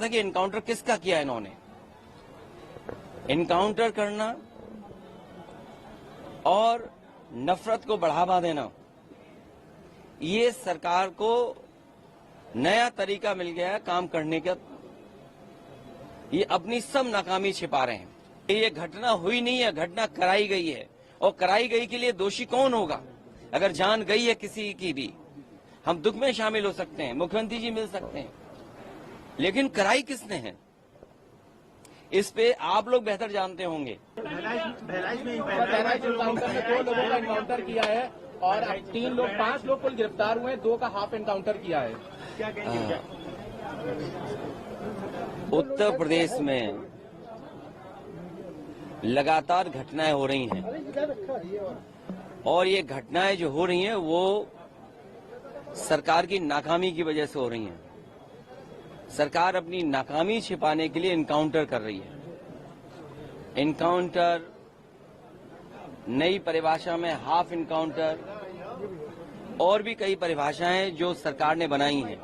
था कि इनकाउंटर किसका किया इन्होंने। इनकाउंटर करना और नफरत को बढ़ावा देना, ये सरकार को नया तरीका मिल गया है काम करने का। ये अपनी सब नाकामी छिपा रहे हैं। ये घटना हुई नहीं है, घटना कराई गई है, और कराई गई के लिए दोषी कौन होगा? अगर जान गई है किसी की भी, हम दुख में शामिल हो सकते हैं, मुख्यमंत्री जी मिल सकते हैं, लेकिन कराई किसने है इस पे आप लोग बेहतर जानते होंगे। बहराइच में एनकाउंटर में 2 लोगों का एनकाउंटर किया है और अब 5 लोग कुल गिरफ्तार हुए हैं, 2 का हाफ एनकाउंटर किया है। क्या कहेंगे? उत्तर प्रदेश में लगातार घटनाएं हो रही हैं, और ये घटनाएं जो हो रही हैं वो सरकार की नाकामी की वजह से हो रही हैं। सरकार अपनी नाकामी छिपाने के लिए इनकाउंटर कर रही है। इनकाउंटर, नई परिभाषा में हाफ इनकाउंटर, और भी कई परिभाषाएं जो सरकार ने बनाई हैं।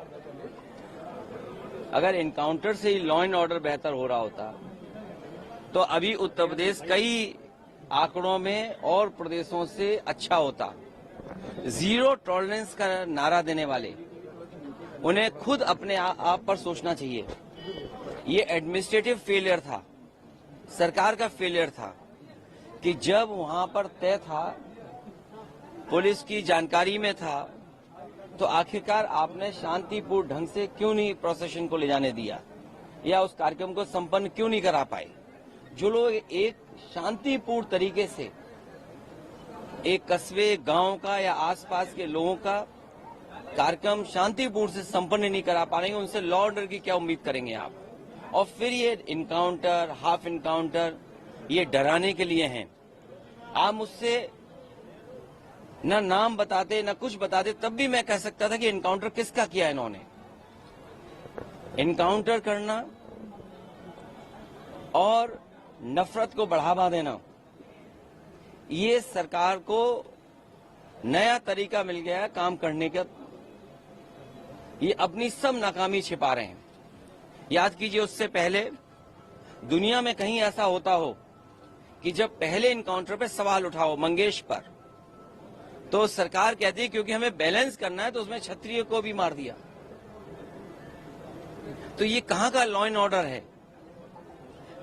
अगर इनकाउंटर से ही लॉ एंड ऑर्डर बेहतर हो रहा होता तो अभी उत्तर प्रदेश कई आंकड़ों में और प्रदेशों से अच्छा होता। जीरो टॉलरेंस का नारा देने वाले, उन्हें खुद अपने आप पर सोचना चाहिए। ये एडमिनिस्ट्रेटिव फेलियर था, सरकार का फेलियर था कि जब वहां पर तय था, पुलिस की जानकारी में था, तो आखिरकार आपने शांतिपूर्ण ढंग से क्यों नहीं प्रोसेशन को ले जाने दिया, या उस कार्यक्रम को संपन्न क्यों नहीं करा पाए? जो लोग एक शांतिपूर्ण तरीके से एक कस्बे, गांव का या आसपास के लोगों का कार्यक्रम शांतिपूर्ण से संपन्न नहीं करा पा रहे हैं, उनसे लॉ ऑर्डर की क्या उम्मीद करेंगे आप? और फिर ये इनकाउंटर, हाफ इनकाउंटर, ये डराने के लिए हैं। आप मुझसे न नाम बताते न कुछ बताते, तब भी मैं कह सकता था कि इनकाउंटर किसका किया इन्होंने। इनकाउंटर करना और नफरत को बढ़ावा देना, ये सरकार को नया तरीका मिल गया है काम करने का। ये अपनी सब नाकामी छिपा रहे हैं। याद कीजिए, उससे पहले दुनिया में कहीं ऐसा होता हो कि जब पहले इनकाउंटर पे सवाल उठाओ मंगेश पर, तो सरकार कहती है क्योंकि हमें बैलेंस करना है तो उसमें क्षत्रिय को भी मार दिया। तो ये कहां का लॉ एंड ऑर्डर है?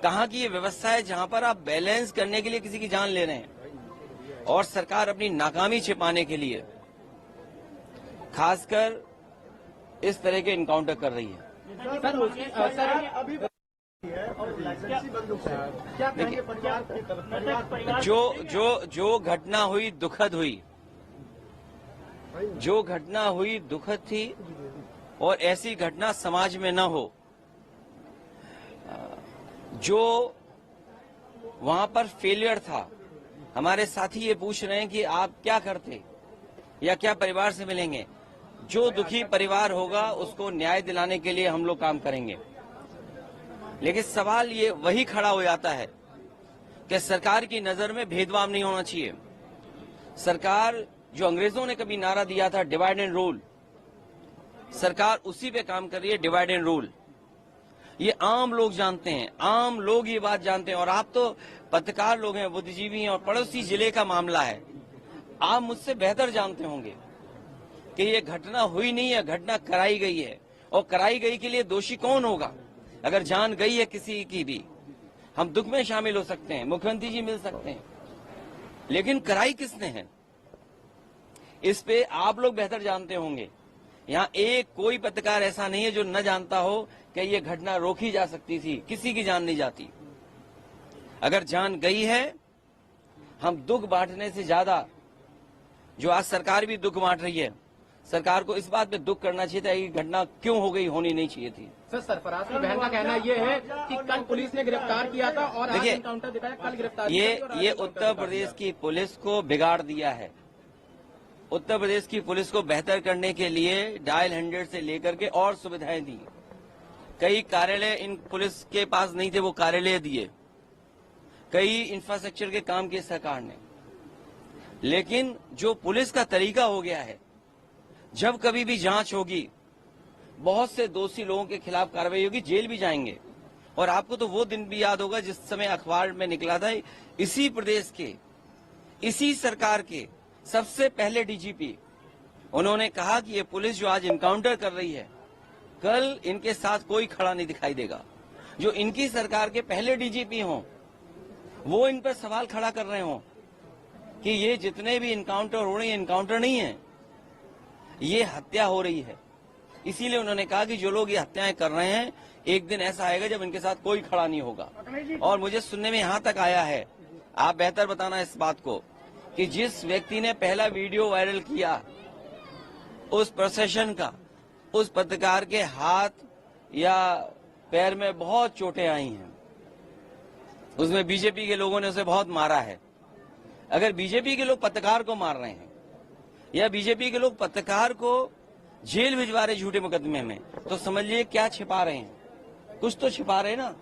कहां की ये व्यवस्था है जहां पर आप बैलेंस करने के लिए किसी की जान ले रहे हैं? और सरकार अपनी नाकामी छिपाने के लिए खासकर इस तरह के इनकाउंटर कर रही है। जो घटना हुई दुखद हुई, जो घटना हुई दुखद थी, और ऐसी घटना समाज में न हो। जो वहां पर फेलियर था, हमारे साथी ये पूछ रहे हैं कि आप क्या करते या क्या परिवार से मिलेंगे। जो दुखी परिवार होगा उसको न्याय दिलाने के लिए हम लोग काम करेंगे। लेकिन सवाल ये वही खड़ा हो जाता है कि सरकार की नजर में भेदभाव नहीं होना चाहिए। सरकार, जो अंग्रेजों ने कभी नारा दिया था डिवाइड एंड रूल, सरकार उसी पे काम कर रही है, डिवाइड एंड रूल। ये आम लोग जानते हैं, आम लोग ये बात जानते हैं, और आप तो पत्रकार लोग हैं, बुद्धिजीवी हैं, और पड़ोसी जिले का मामला है। आप मुझसे बेहतर जानते होंगे कि ये घटना हुई नहीं है, घटना कराई गई है, और कराई गई के लिए दोषी कौन होगा? अगर जान गई है किसी की भी, हम दुख में शामिल हो सकते हैं, मुख्यमंत्री जी मिल सकते हैं, लेकिन कराई किसने है इस पे आप लोग बेहतर जानते होंगे। यहाँ एक कोई पत्रकार ऐसा नहीं है जो न जानता हो कि ये घटना रोकी जा सकती थी, किसी की जान नहीं जाती। अगर जान गई है, हम दुख बांटने से ज्यादा, जो आज सरकार भी दुख बांट रही है, सरकार को इस बात पे दुख करना चाहिए था कि घटना क्यों हो गई, होनी नहीं चाहिए थी। सर, सरफराज की बहन का कहना यह है कि कल पुलिस ने गिरफ्तार किया था और आज एनकाउंटर दिखाया, कल गिरफ्तार। ये उत्तर प्रदेश की पुलिस को बिगाड़ दिया है। उत्तर प्रदेश की पुलिस को बेहतर करने के लिए डायल 100 से लेकर के और सुविधाएं दी। कई कार्यालय इन पुलिस के पास नहीं थे, वो कार्यालय दिए। कई इंफ्रास्ट्रक्चर के काम किए सरकार ने। लेकिन जो पुलिस का तरीका हो गया है, जब कभी भी जांच होगी बहुत से दोषी लोगों के खिलाफ कार्रवाई होगी, जेल भी जाएंगे। और आपको तो वो दिन भी याद होगा जिस समय अखबार में निकला था, इसी प्रदेश के, इसी सरकार के सबसे पहले डीजीपी, उन्होंने कहा कि ये पुलिस जो आज इनकाउंटर कर रही है, कल इनके साथ कोई खड़ा नहीं दिखाई देगा। जो इनकी सरकार के पहले डीजीपी हों, वो इन पर सवाल खड़ा कर रहे हों कि ये जितने भी इनकाउंटर हो रहे हैं, इनकाउंटर नहीं है, ये हत्या हो रही है। इसीलिए उन्होंने कहा कि जो लोग ये हत्याएं कर रहे हैं, एक दिन ऐसा आएगा जब इनके साथ कोई खड़ा नहीं होगा। और मुझे सुनने में यहां तक आया है, आप बेहतर बताना इस बात को, कि जिस व्यक्ति ने पहला वीडियो वायरल किया उस प्रोसेशन का, उस पत्रकार के हाथ या पैर में बहुत चोटें आई हैं। उसमें बीजेपी के लोगों ने उसे बहुत मारा है। अगर बीजेपी के लोग पत्रकार को मार रहे हैं या बीजेपी के लोग पत्रकार को जेल भिजवा रहे झूठे मुकदमे में, तो समझिए क्या छिपा रहे हैं, कुछ तो छिपा रहे हैं ना।